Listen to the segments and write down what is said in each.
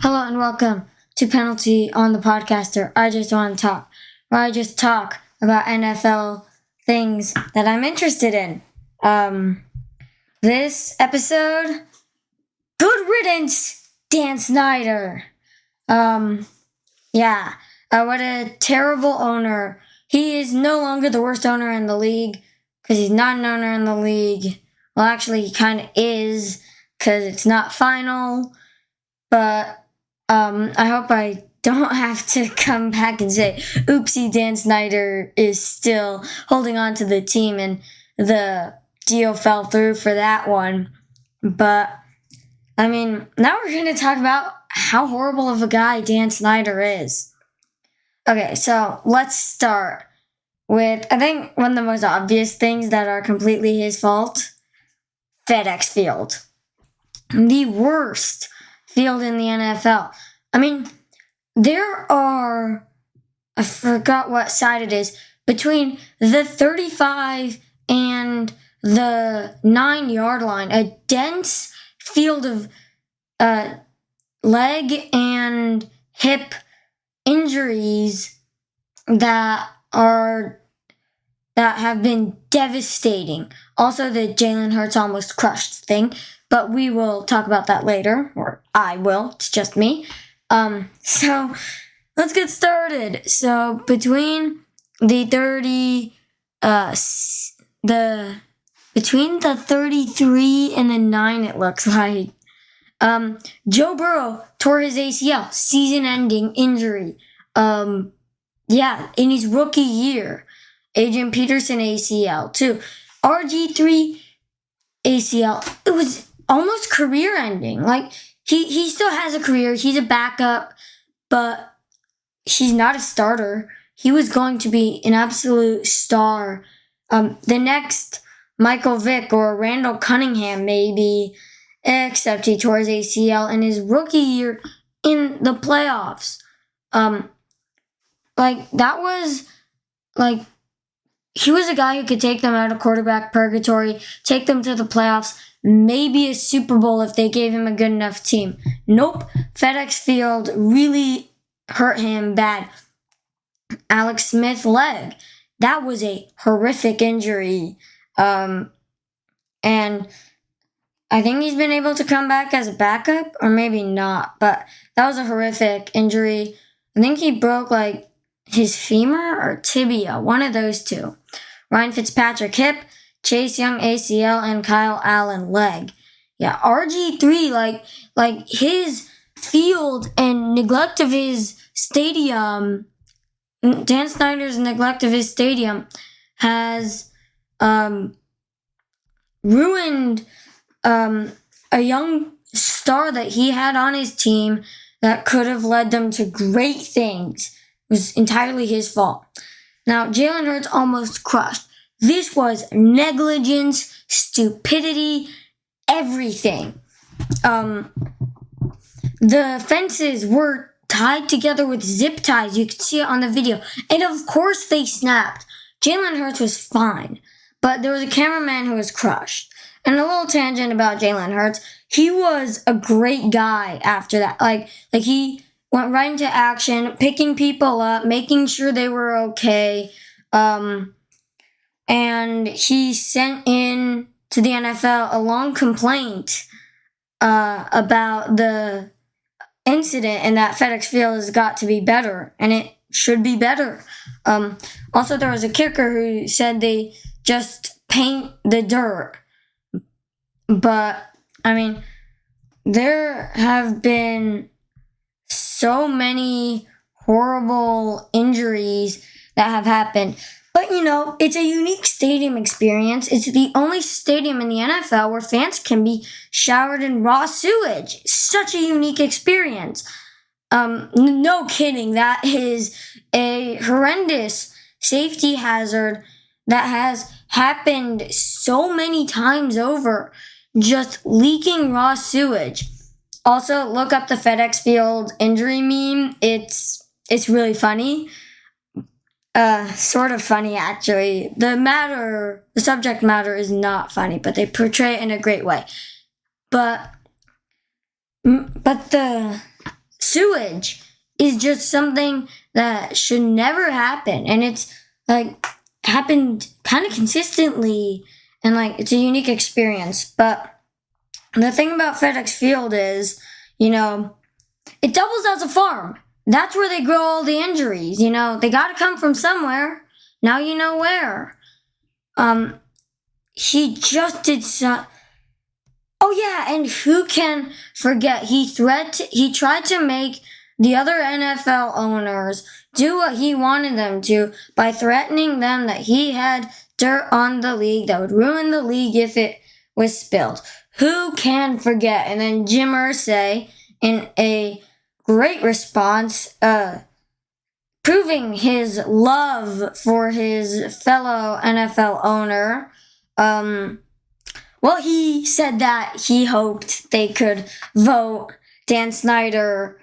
Hello and welcome to Penalty on the Podcaster. I just want to talk, where I just talk about NFL things that I'm interested in. This episode, good riddance, Dan Snyder. What a terrible owner. He is no longer the worst owner in the league because he's not an owner in the league. Well, actually, he kind of is because it's not final. But I hope I don't have to come back and say, oopsie, Dan Snyder is still holding on to the team and the deal fell through for that one. But, now we're going to talk about how horrible of a guy Dan Snyder is. Okay, so let's start with, I think, one of the most obvious things that are completely his fault. FedEx Field. The worst field in the NFL. There are, I forgot what side it is, between the 35 and the 9-yard line, a dense field of leg and hip injuries that have been devastating. Also, the Jalen Hurts almost crushed thing, but we will talk about that later, or I will. It's just me. So let's get started. So between the 33 and the 9, it looks like, Joe Burrow tore his ACL, season-ending injury. In his rookie year. Adrian Peterson ACL too. RG3 ACL. It was almost career-ending. He still has a career. He's a backup, but he's not a starter. He was going to be an absolute star. The next Michael Vick or Randall Cunningham, maybe, except he tore his ACL in his rookie year in the playoffs. He was a guy who could take them out of quarterback purgatory, take them to the playoffs, maybe a Super Bowl if they gave him a good enough team. Nope. FedEx Field really hurt him bad. Alex Smith leg. That was a horrific injury. And I think he's been able to come back as a backup, or maybe not, but that was a horrific injury. I think he broke, his femur or tibia, one of those two. Ryan Fitzpatrick hip, Chase Young ACL, and Kyle Allen leg. Yeah, RG3, his field and neglect of his stadium, Dan Snyder's neglect of his stadium has ruined a young star that he had on his team that could have led them to great things. It was entirely his fault. Now, Jalen Hurts almost crushed. This was negligence, stupidity, everything. The fences were tied together with zip ties. You could see it on the video. And of course they snapped. Jalen Hurts was fine. But there was a cameraman who was crushed. And a little tangent about Jalen Hurts. He was a great guy after that. He went right into action, picking people up, making sure they were okay. And he sent in to the NFL a long complaint about the incident and that FedEx Field has got to be better, and it should be better. Also, there was a kicker who said they just paint the dirt. But, there have been so many horrible injuries that have happened. But, it's a unique stadium experience. It's the only stadium in the NFL where fans can be showered in raw sewage. Such a unique experience. No kidding. That is a horrendous safety hazard that has happened so many times over. Just leaking raw sewage. Also, look up the FedEx Field injury meme. It's really funny. Sort of funny, actually. The subject matter is not funny, but they portray it in a great way. But the sewage is just something that should never happen. And it's like happened kind of consistently, and like it's a unique experience. But the thing about FedEx Field is, it doubles as a farm. That's where they grow all the injuries. They got to come from somewhere. Now you know where. He just did some. Oh yeah, and who can forget? He tried to make the other NFL owners do what he wanted them to by threatening them that he had dirt on the league that would ruin the league if it was spilled. Who can forget? And then Jim Irsay, in a great response, proving his love for his fellow NFL owner, he said that he hoped they could vote Dan Snyder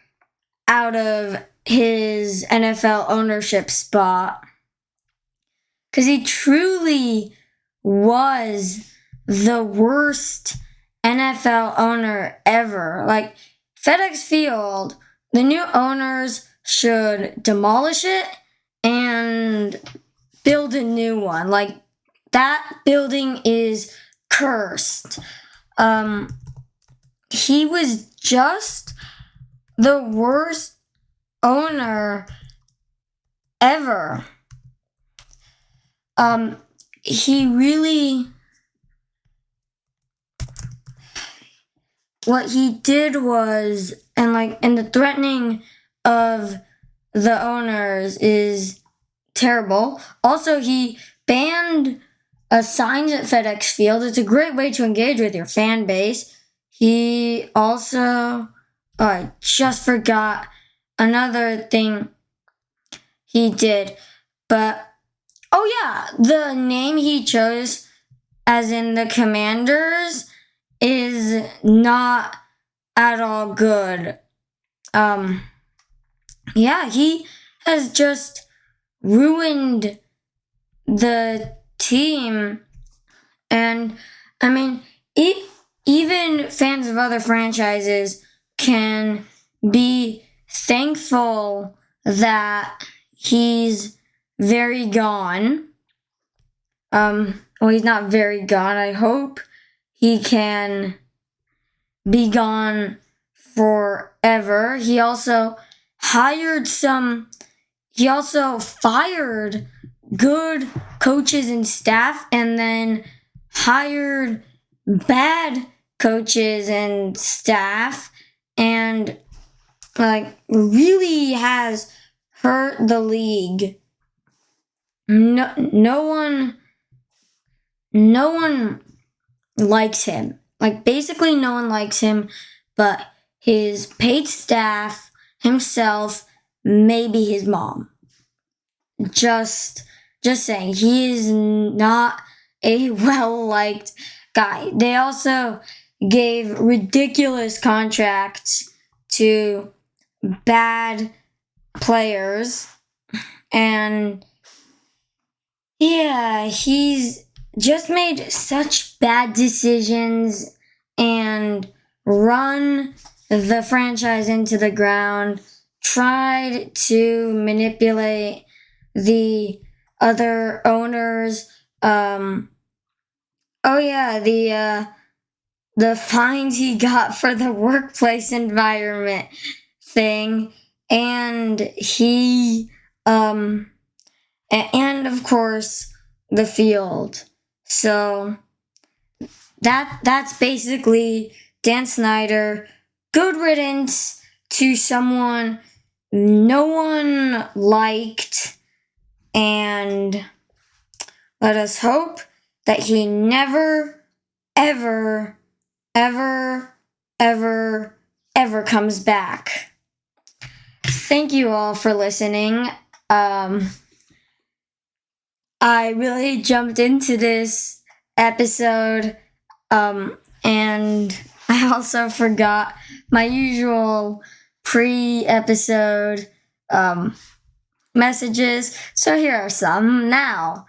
out of his NFL ownership spot, because he truly was the worst NFL owner ever. Like, FedEx Field, the new owners should demolish it and build a new one. Like, that building is cursed. He was just the worst owner ever. He really, what he did was, and the threatening of the owners is terrible. Also, he banned signs at FedEx Field. It's a great way to engage with your fan base. He also, I just forgot another thing he did, but the name he chose, as in the Commanders, is not at all good. He has just ruined the team. And even fans of other franchises can be thankful that he's very gone. He's not very gone. I hope he can be gone forever. He also fired good coaches and staff, and then hired bad coaches and staff, and really has hurt the league. No one likes him. Basically no one likes him, but his paid staff, himself, maybe his mom. Just saying, he is not a well-liked guy. They also gave ridiculous contracts to bad players, and he's just made such bad decisions and run the franchise into the ground, tried to manipulate the other owners. The fines he got for the workplace environment thing, and and of course the field. So that's basically Dan Snyder. Good riddance to someone no one liked, and let us hope that he never, ever, ever, ever, ever comes back. Thank you all for listening. I really jumped into this episode, and I also forgot my usual pre-episode messages, so here are some now.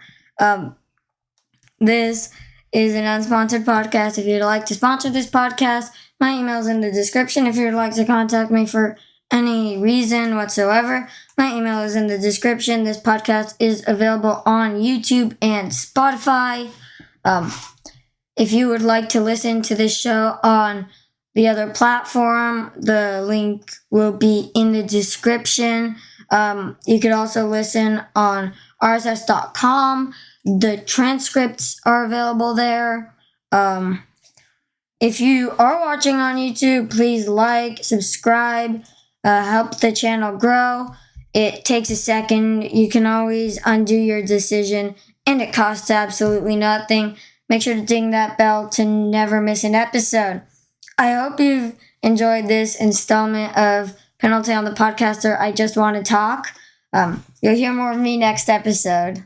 This is an unsponsored podcast. If you'd like to sponsor this podcast, my email's in the description. If you'd like to contact me for any reason whatsoever, my email is in the description. This podcast is available on YouTube and Spotify. If you would like to listen to this show on the other platform, the link will be in the description. You could also listen on rss.com. The transcripts are available there. If you are watching on YouTube, please like, subscribe, help the channel grow. It takes a second. You can always undo your decision, and it costs absolutely nothing. Make sure to ding that bell to never miss an episode. I hope you've enjoyed this installment of Penalty on the Podcaster. I Just Want to Talk. You'll hear more of me next episode.